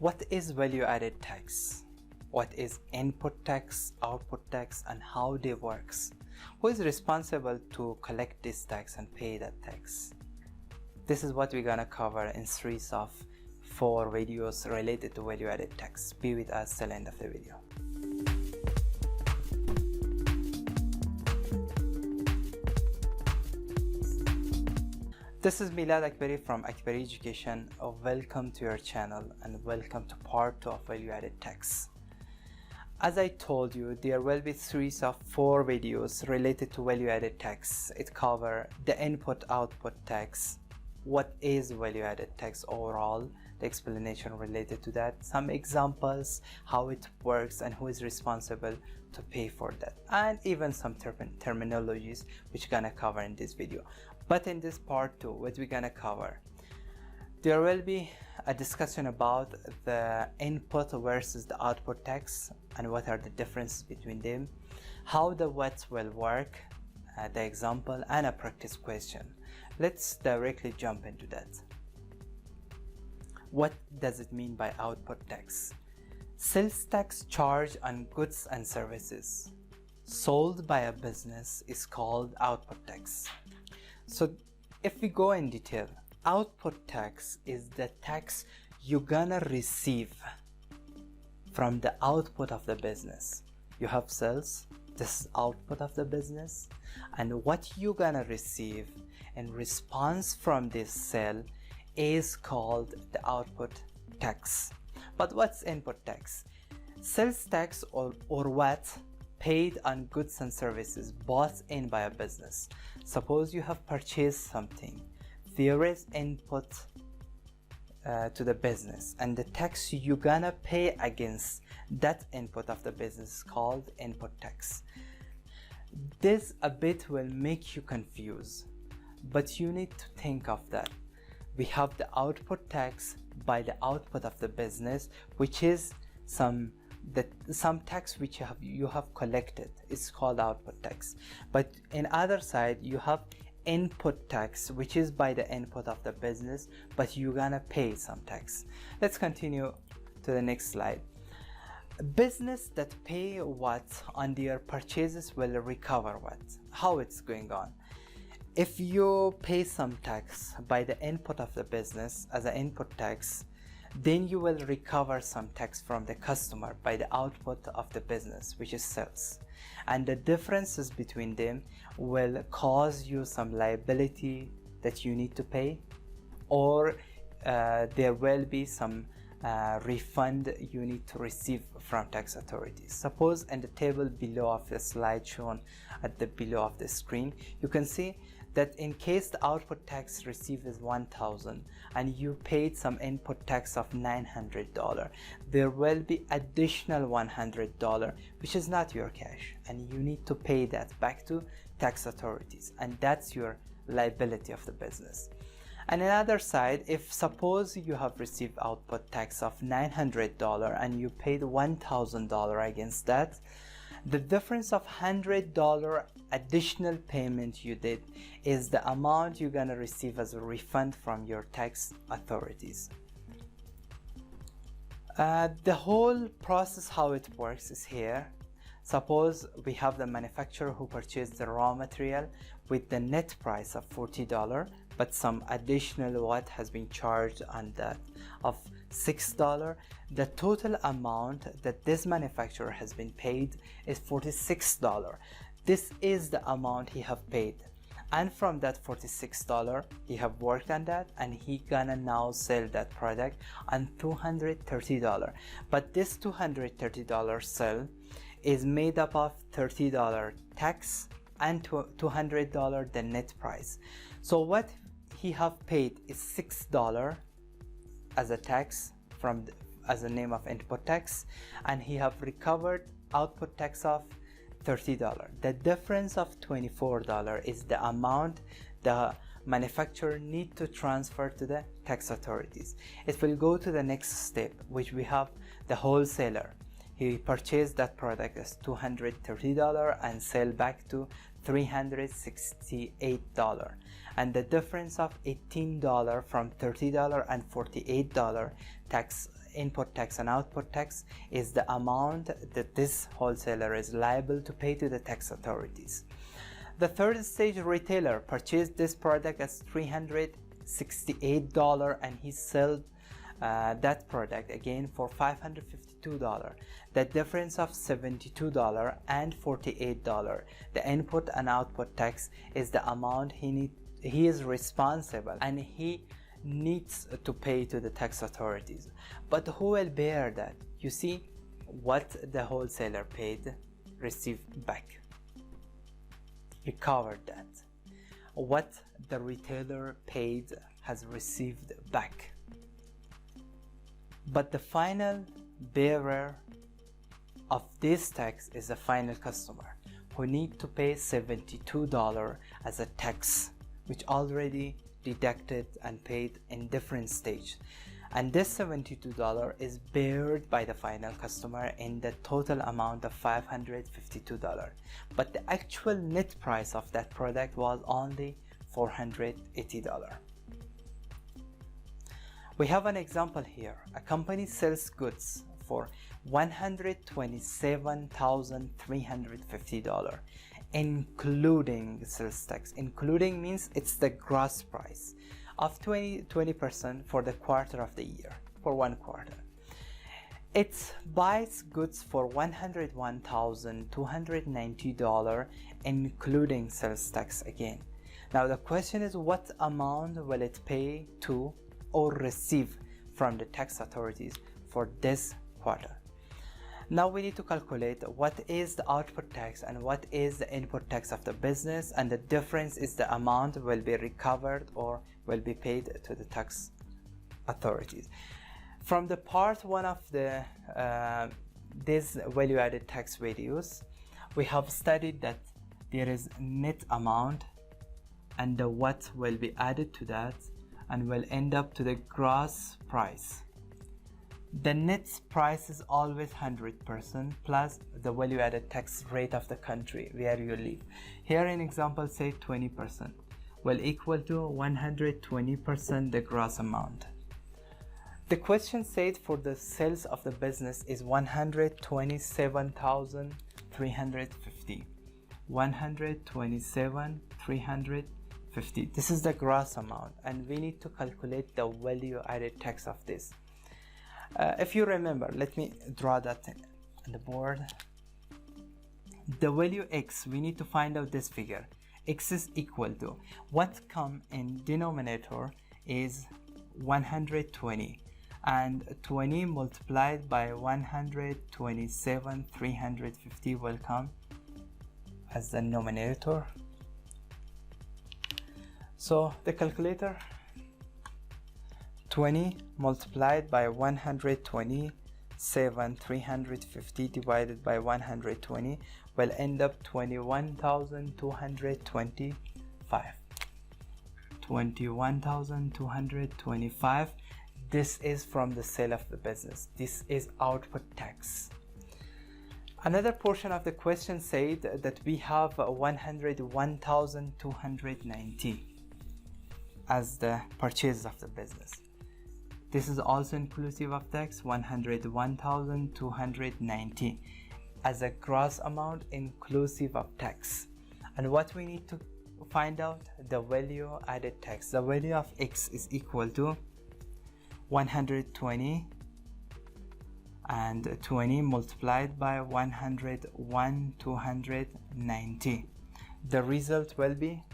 What is value-added tax? What is input tax, output tax, and how they works? Who is responsible to collect this tax and pay that tax? This is what we're gonna cover in series of 4 videos related to value-added tax. Be with us till the end of the video. This is Milad Akbari from Akbari Education. Welcome to your channel and welcome to part 2 of value-added tax. As I told you, there will be series of 4 videos related to value-added tax. It covers the input-output tax, what is value-added tax overall, the explanation related to that, some examples, how it works and who is responsible to pay for that, and even some terminologies which we're gonna cover in this video. But in this part 2, what we're gonna cover, there will be a discussion about the input versus the output tax and what are the differences between them, how the VAT will work, the example, and a practice question. Let's directly jump into that. What does it mean by output tax? Sales tax charged on goods and services sold by a business is called output tax. So if we go in detail, output tax is the tax you're gonna receive from the output of the business. You have sales, this is output of the business, and what you're gonna receive in response from this sale is called the output tax. But what's input tax? Sales tax or VAT paid on goods and services bought in by a business. Suppose you have purchased something, there is input to the business, and the tax you're gonna pay against that input of the business is called input tax. This a bit will make you confused, but you need to think of that. We have the output tax by the output of the business, which is some tax which you have collected. It's called output tax. But in other side you have input tax, which is by the input of the business, but you're gonna pay some tax. Let's continue to the next slide. Business that pay what on their purchases will recover what. How it's going on? If you pay some tax by the input of the business as an input tax, then you will recover some tax from the customer by the output of the business, which is sales. And the differences between them will cause you some liability that you need to pay, or there will be some refund you need to receive from tax authorities. Suppose in the table below of the slide shown at the below of the screen, you can see that in case the output tax received is $1,000 and you paid some input tax of $900, there will be additional $100 which is not your cash, and you need to pay that back to tax authorities, and that's your liability of the business. And another side, if suppose you have received output tax of $900 and you paid $1,000 against that, the difference of $100 additional payment you did is the amount you're gonna receive as a refund from your tax authorities. The whole process, how it works is here. Suppose we have the manufacturer who purchased the raw material with the net price of $40, but some additional VAT has been charged on that of $6. The total amount that this manufacturer has been paid is $46. This is the amount he have paid, and from that $46 he have worked on that, and he gonna now sell that product on $230. But this $230 sale is made up of $30 tax and $200 the net price. So what he have paid is $6 as a tax from as a name of input tax, and he have recovered output tax of $30. The difference of $24 is the amount the manufacturer need to transfer to the tax authorities. It will go to the next step, which we have the wholesaler. He purchased that product as $230 and sell back to $368, and the difference of $18 from $30 and $48 tax, input tax and output tax, is the amount that this wholesaler is liable to pay to the tax authorities. The third stage retailer purchased this product as $368 and he sold that product again for $552. The difference of $72 and $48, the input and output tax, is the amount he is responsible and he needs to pay to the tax authorities. But who will bear that? You see, what the wholesaler paid received back, recovered that. What the retailer paid has received back. But the final bearer of this tax is the final customer, who need to pay $72 as a tax, which already deducted and paid in different stage. And this $72 is bared by the final customer in the total amount of $552. But the actual net price of that product was only $480. We have an example here. A company sells goods for $127,350, including sales tax. Including means it's the gross price of 20% for the quarter of the year, for one quarter. It buys goods for $101,290, including sales tax again. Now the question is, what amount will it pay to or receive from the tax authorities for this quarter? Now we need to calculate what is the output tax and what is the input tax of the business, and the difference is the amount will be recovered or will be paid to the tax authorities. From the part one of the this value-added tax videos, we have studied that there is net amount and the what will be added to that and will end up to the gross price. The net price is always 100% plus the value-added tax rate of the country where you live. Here in example, say 20% will equal to 120% the gross amount. The question said for the sales of the business is $127,350. 127,350. This is the gross amount, and we need to calculate the value-added tax of this. If you remember, let me draw that on the board. The value x, we need to find out this figure. X is equal to, what come in denominator is 120, and 20 multiplied by 127,350 will come as the numerator. So the calculator, 20 multiplied by 127,350 divided by 120 will end up 21,225. 21,225. This is from the sale of the business. This is output tax. Another portion of the question said that we have 101,290 as the purchase of the business. This is also inclusive of tax, 101,290 as a gross amount inclusive of tax. And what we need to find out, the value added tax. The value of x is equal to 120 and 20 multiplied by 101,290. The result will be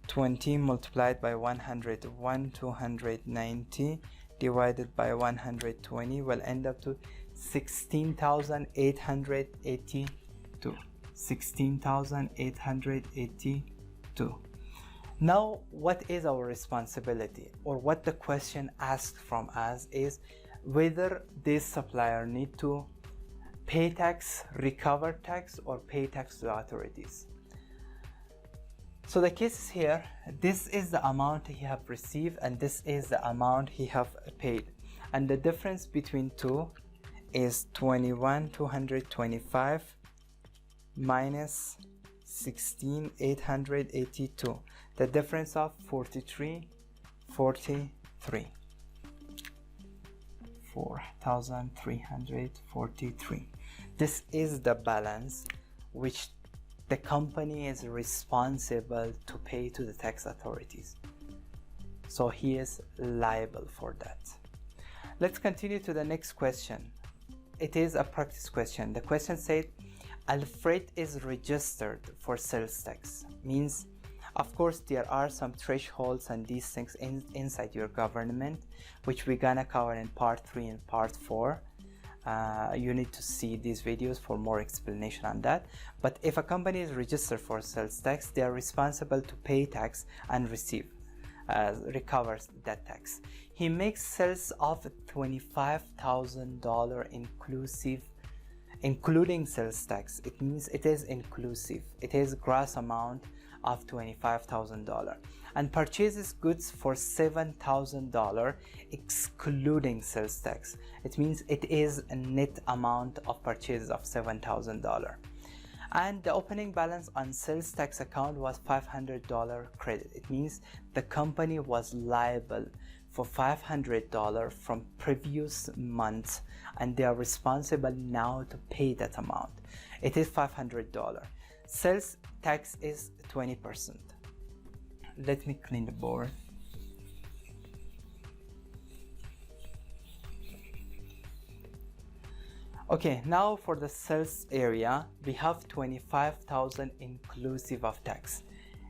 20 multiplied by 101,290 divided by 120 will end up to 16,882. 16,882. Now, what is our responsibility, or what the question asked from us is whether this supplier need to pay tax, recover tax, or pay tax to the authorities. So the case is here, this is the amount he have received and this is the amount he have paid, and the difference between two is 21,225 minus 16,882. The difference of 43. 4,343. This is the balance which the company is responsible to pay to the tax authorities. So he is liable for that. Let's continue to the next question. It is a practice question. The question said, Alfred is registered for sales tax. Means, of course, there are some thresholds and these things inside your government, which we're gonna cover in part 3 and part 4. You need to see these videos for more explanation on that. But if a company is registered for sales tax, they are responsible to pay tax and recovers that tax. He makes sales of $25,000 including sales tax. It means it is inclusive. It is gross amount of $25,000 and purchases goods for $7,000 excluding sales tax. It means it is a net amount of purchases of $7,000. And the opening balance on sales tax account was $500 credit. It means the company was liable for $500 from previous months and they are responsible now to pay that amount. It is $500. Sales tax is 20%. Let me clean the board. Okay, now for the sales area, we have $25,000 inclusive of tax.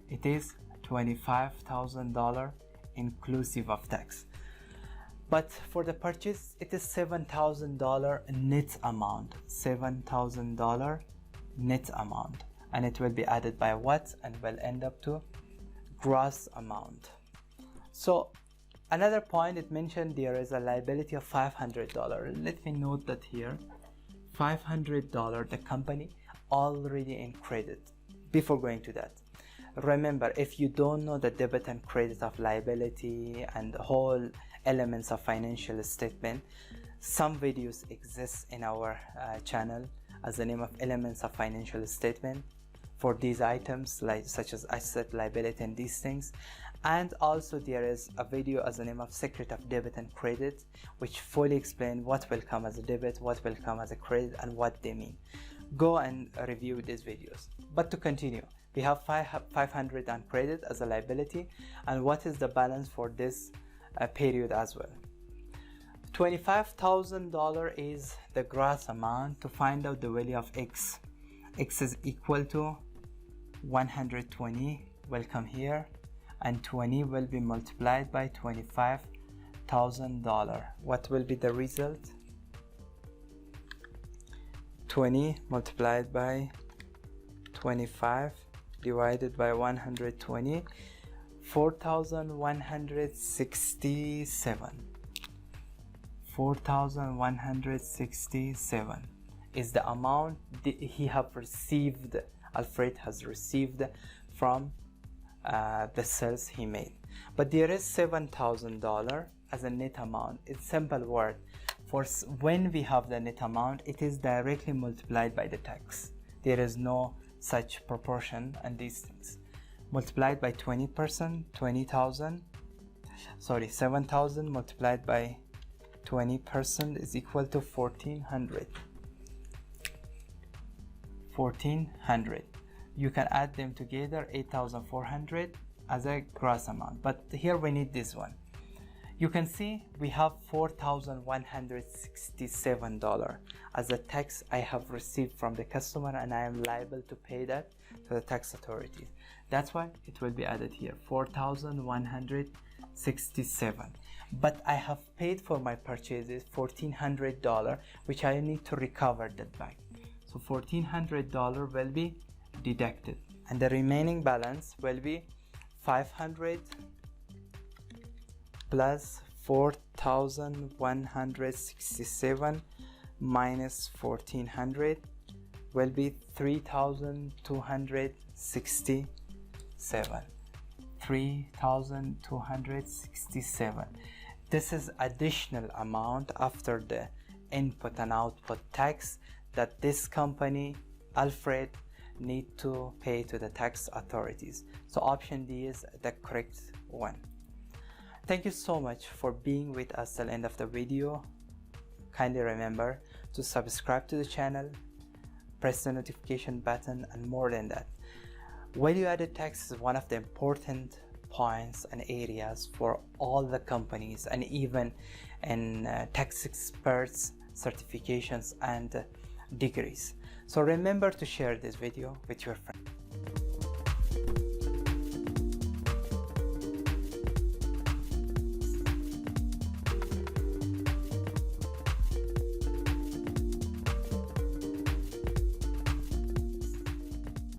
It is $25,000 inclusive of tax. But for the purchase, it is $7,000 net amount. $7,000 net amount. And it will be added by what? And will end up to gross amount. So another point, it mentioned there is a liability of $500. Let me note that here. $500 the company already in credit. Before going to that, remember, if you don't know the debit and credit of liability and the whole elements of financial statement, some videos exist in our channel as the name of elements of financial statement for these items, such as asset, liability, and these things. And also there is a video as the name of secret of debit and credit, which fully explain what will come as a debit, what will come as a credit, and what they mean. Go and review these videos. But to continue, we have 500 on credit as a liability, and what is the balance for this period as well. $25,000 is the gross amount. To find out the value of x, x is equal to 120 will come here, and 20 will be multiplied by $25,000. What will be the result? 20 multiplied by 25 divided by 120, 4,167. 4,167 is the amount he have received, Alfred has received from the sales he made. But there is $7,000 as a net amount. It's simple word. For when we have the net amount, it is directly multiplied by the tax. There is no such proportion and these things. Multiplied by 20%, 7,000 multiplied by 20% is equal to 1,400. 1,400. You can add them together, 8,400 as a gross amount. But here we need this one. You can see we have $4,167 as a tax I have received from the customer, and I am liable to pay that to the tax authorities. That's why it will be added here, 4,167. But I have paid for my purchases $1,400, which I need to recover that back. So $1,400 will be deducted, and the remaining balance will be 500 plus 4,167 minus 1,400 will be 3,267. 3,267. This is additional amount after the input and output tax that this company, Alfred, need to pay to the tax authorities. So option D is the correct one. Thank you so much for being with us till the end of the video. Kindly remember to subscribe to the channel, press the notification button, and more than that, value-added tax is one of the important points and areas for all the companies and even in tax experts certifications and degrees. So remember to share this video with your friends.